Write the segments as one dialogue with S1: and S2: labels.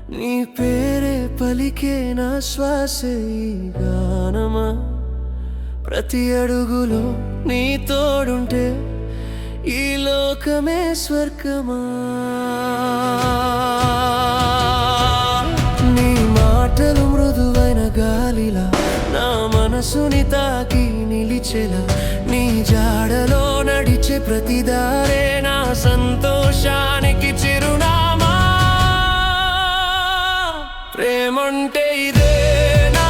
S1: నీ పేరే పలికే నా శ్వాసే ఈ గానమా. ప్రతి అడుగులో నీ తోడుంటే ఈ లోకమే స్వర్గమా. నీ మాటలు మృదువైన గాలిలా నా మనసుని తాకి నిలిచెలా. నీ జాడలో నడిచే ప్రతి దారే నా సంతోషానికి చిరునామా. ప్రేమంటే ఇదేనా,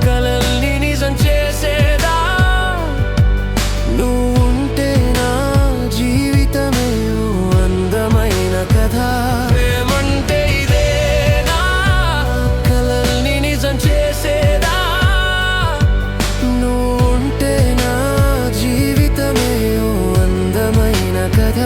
S1: కలల్ని నిజం చేసేదా. నువ్వుంటే నా జీవితమే ఓ అందమైన కథ. ప్రేమంటే ఇదేనా, కలల్ని నిజం చేసేదా. నువ్వుంటే నా జీవితమే ఓ అందమైన కథ.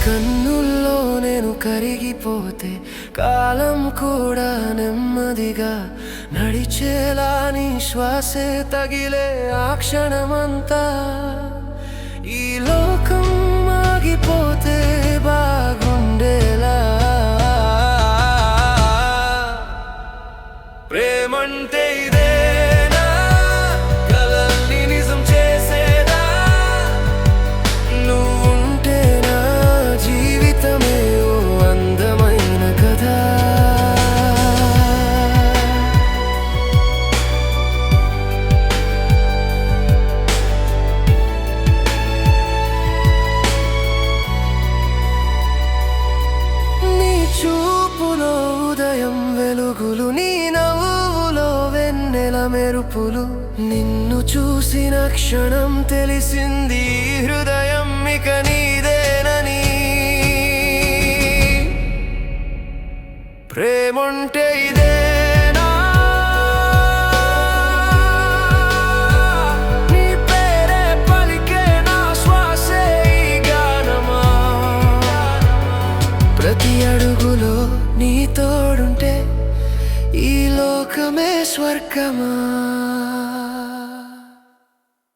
S1: కన్నుల్లో నేను కరిగిపోతే కాలం కూడా నెమ్మదిగా నడిచేలా నీ శ్వాసే తగిలే ఆ క్షణమంతా. ఈ లోకం ఆగిపోతే బాగుండేలా. ప్రేమంటే ఇదేనా, కలల్ని నిజం చేసేదా. నువ్వుంటే నా జీవితమే ఓ అందమైన కథ. నీ చూపులో ఉదయం వెలుగులు, నీ నవ్వులో వెన్నెల మెరుపులు. నిన్ను చూసిన క్షణం తెలిసింది హృదయం ఇక నీదేనని. ప్రేమంటే ఇదేనా, నీ పేరే పలికే నా శ్వాసే ఈ గానమా. ప్రతి అడుగులో నీ తోడుంటే ఈ లోకమే స్వర్గమా.